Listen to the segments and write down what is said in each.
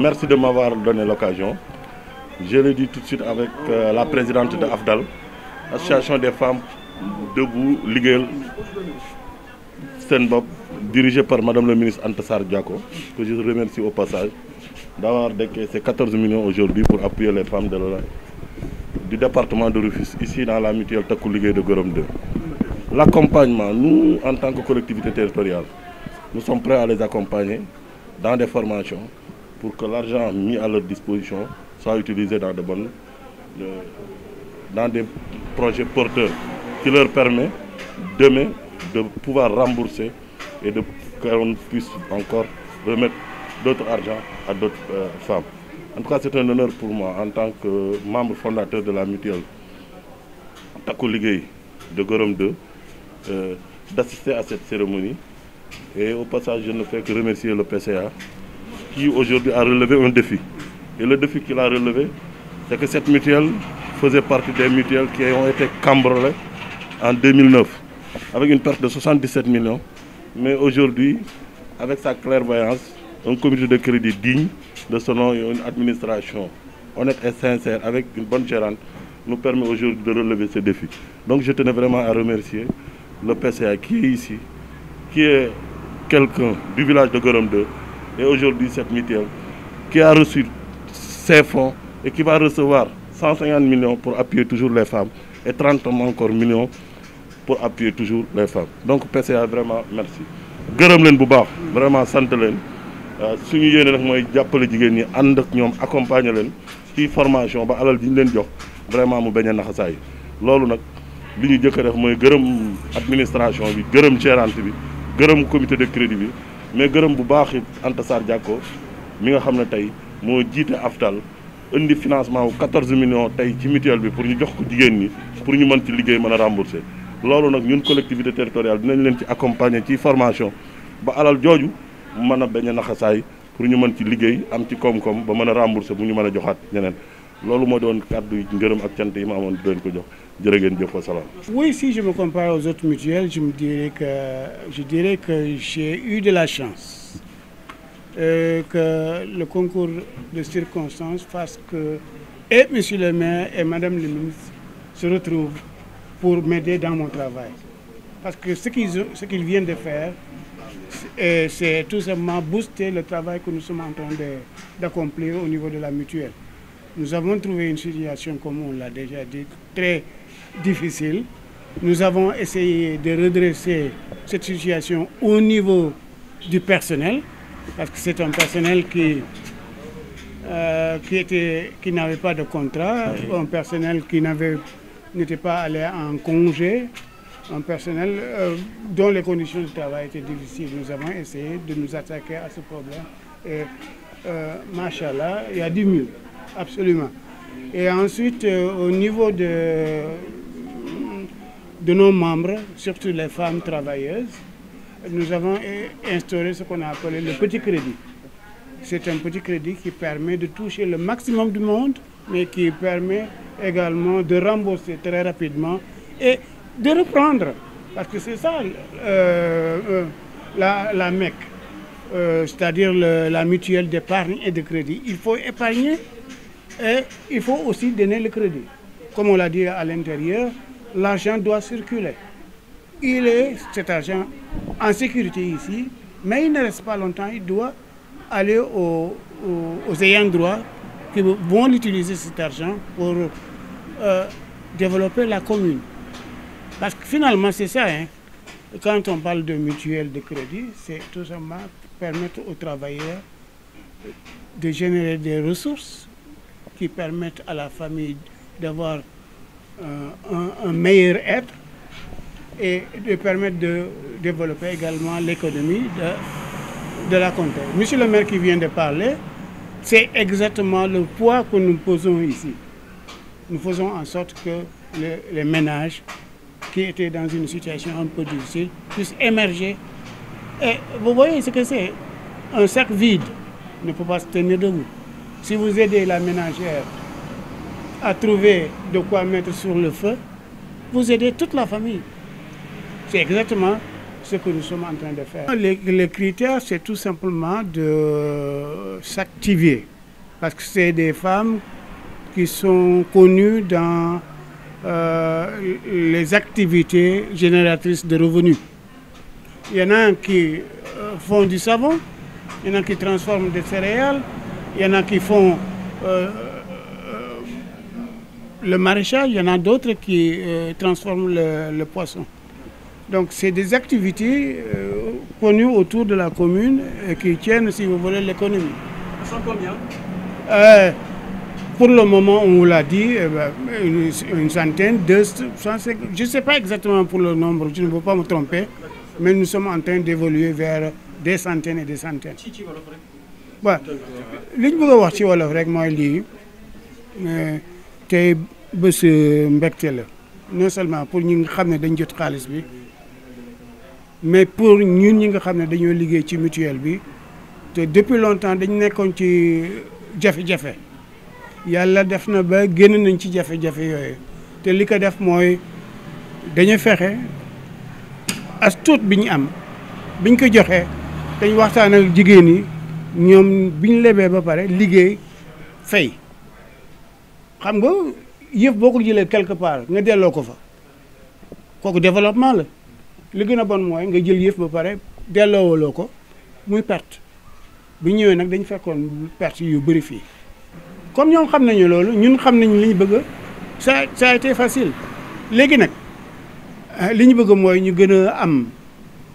merci de m'avoir donné l'occasion. Je le dis tout de suite avec la présidente de AFDAL, Association des femmes debout Liguel Senbob, dirigée par Madame le ministre Anta Sarr Diako, que je remercie au passage d'avoir décaissé 14 millions aujourd'hui pour appuyer les femmes du département de Rufisque, ici dans la mutuelle Taku Liguey de Gorom 2. L'accompagnement, nous en tant que collectivité territoriale, nous sommes prêts à les accompagner dans des formations pour que l'argent mis à leur disposition soit utilisé dans des projets porteurs qui leur permettent demain de pouvoir rembourser et qu'on puisse encore remettre d'autres argent à d'autres femmes. En tout cas, c'est un honneur pour moi, en tant que membre fondateur de la mutuelle Taku Liguey de Gorom 2, d'assister à cette cérémonie. Et au passage, je ne fais que remercier le PCA qui aujourd'hui a relevé un défi. Et le défi qu'il a relevé, c'est que cette mutuelle faisait partie des mutuelles qui ont été cambriolées en 2009, avec une perte de 77 millions. Mais aujourd'hui, avec sa clairvoyance, un comité de crédit digne de son nom et une administration honnête et sincère, avec une bonne gérante, nous permet aujourd'hui de relever ce défi. Donc je tenais vraiment à remercier le PCA qui est ici, qui est quelqu'un du village de Gorom 2, et aujourd'hui cette mutuelle qui a reçu ses fonds et qui va recevoir 150 millions pour appuyer toujours les femmes et 30 encore millions pour appuyer toujours les femmes. Donc PCA, vraiment merci. Gërëm leen bu baax, vraiment sant leen. Suñu yéene nag mooy jàppale jigéen ñi, ànd ak ñoom accompagner leen ci formation ba alal ji ñu leen jox vraiment mu bañ a naxasaay. Loolu nag li ñu jëkk a def mooy gërëm administration bi, gërëm gérante bi, gërëm comité de crédit bi, mais gërëm bu baax it Anta Sarr Diako mi nga xam ne tey moo jiite AFDAL indi financement wu 14 millions tey ci mutuelle bi pour ñu jox ko jigéen ñi pour ñu mën ci liggéey mën a rembourser. Loolu nag ñun collectivité territoriale dinañ leen ci accompagner ci formation ba alal jooju mën a bañ a naxasaay pour ñu mën ci liggéey am ci koom-koom ba mën a rembourser bu ñu mën a joxaat ñeneen. Loolu moo doon kàddu yi ngërëm ak cant yi ma amoon di leen ko jox jërë ngeen jëf wa salaam. Oui, si je me compare aux autres mutuelles, je dirais que j'ai eu de la chance que le concours de circonstances fasse que et Monsieur le maire et Madame le ministre se retrouvent pour m'aider dans mon travail. Parce que ce qu'ils viennent de faire, c'est tout simplement booster le travail que nous sommes en train d'accomplir au niveau de la mutuelle. Nous avons trouvé une situation, comme on l'a déjà dit, très difficile. Nous avons essayé de redresser cette situation au niveau du personnel, parce que c'est un personnel qui n'avait pas de contrat, un personnel qui n'était pas allé en congé, un personnel dont les conditions de travail étaient difficiles. Nous avons essayé de nous attaquer à ce problème et machallah, il y a du mieux, absolument. Et ensuite, au niveau de nos membres, surtout les femmes travailleuses, nous avons instauré ce qu'on a appelé le petit crédit. C'est un petit crédit qui permet de toucher le maximum du monde, mais qui permet également de rembourser très rapidement et de reprendre. Parce que c'est ça la MEC, c'est-à-dire la mutuelle d'épargne et de crédit. Il faut épargner et il faut aussi donner le crédit. Comme on l'a dit à l'intérieur, l'argent doit circuler. Il est, cet argent, en sécurité ici, mais il ne reste pas longtemps, il doit aller aux ayants droit qui vont utiliser cet argent pour développer la commune. Parce que finalement, c'est ça, hein. Quand on parle de mutuelle de crédit, c'est tout simplement permettre aux travailleurs de générer des ressources qui permettent à la famille d'avoir un meilleur être et de permettre de développer également l'économie de la comté. Monsieur le maire qui vient de parler, c'est exactement le poids que nous posons ici. Nous faisons en sorte que les ménages qui étaient dans une situation un peu difficile puissent émerger. Et vous voyez ce que c'est. Un sac vide ne peut pas se tenir debout. Si vous aidez la ménagère à trouver de quoi mettre sur le feu, vous aidez toute la famille. C'est exactement ce que nous sommes en train de faire. Les critères, c'est tout simplement de s'activer, parce que c'est des femmes qui sont connues dans les activités génératrices de revenus. Il y en a qui font du savon, il y en a qui transforment des céréales, il y en a qui font le maraîchage, il y en a d'autres qui transforment le poisson. Donc c'est des activités connues autour de la commune et qui tiennent, si vous voulez, l'économie. Ça sent combien? Pour le moment, on vous l'a dit, une centaine, 250, je ne sais pas exactement pour le nombre, je ne veux pas me tromper, mais nous sommes en train d'évoluer vers des centaines et des centaines. Waaw li ñu bëgg a wax ci wolof rek mooy lii tey bés mbégte la non seulement pour ñi nga xam ne dañ jot xaalis bi mais pour ñun ñi nga xam ne dañoo liggéey ci mutuelle bi te depuis longtemps dañ nekkoon ci jafe-jafe yàlla def na ba génn nañ ci jafe-jafe yooyu te li ko def mooy dañu fexe as tuut bi ñu am biñ ko joxee dañ waxtaan ak jigéen ñi ñoom bi ñu lebee ba pare liggéey fay xam nga yëf boo ko jëlee quelque part nga delloo ko fa kooku développement la li gën a bon mooy nga jël yëf ba pare delloowaloo ko muy perte bu ñëwee nag dañ fekkoon perte yu bëri fii comme ñoom xam nañu loolu ñun xam nañu li ñu bëgg ça a été facile léegi nag li ñu bëgg mooy ñu gën a am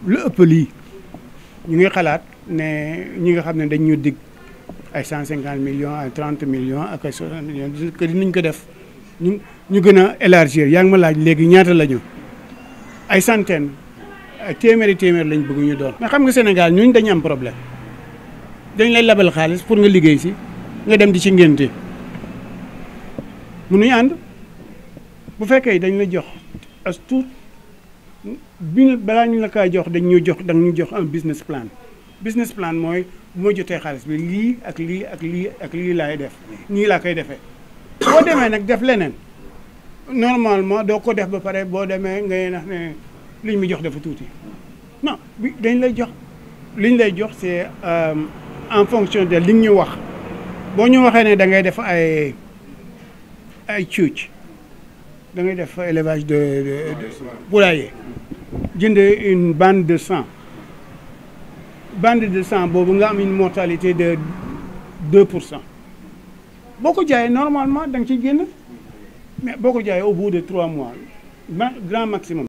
lu ëpp lii ñu ngi xalaat ne ñi nga xam ne dañ ñu dig ay 150 millions ay 30 millions ak ay 60 millions que dinañ ko def ñu gën a élargir yaa ngi ma laaj léegi ñaata la ñu ay centaines ay téeméer lañ bëgg ñu doon. mais xam nga Sénégal ñun dañu am problème dañ lay labal xaalis pour nga liggéey si nga dem di ci ngénte mënuñu ànd bu fekkee dañ la jox as tuut bi balaa ñu la kaa jox dañ ñu jox un business plan. business plan mooy bu ma jotee xaalis bi lii ak lii ak lii ak lii laay def nii laa koy defee boo demee nag def leneen normalement doo ko def ba pare boo demee ngay nax ne liñ mi jox dafa tuuti non bi dañ lay jox liñ lay jox c'est en fonction de li ñu wax boo ñu waxee ne da ngay def ay cuuc da ngay def élevage de poulailler jënd une bande de sang boobu nga am une mortalité de 2%. boo ko jaayee normalement da nga ciy génn mais boo ko jaayee au bout de 3 mois grand maximum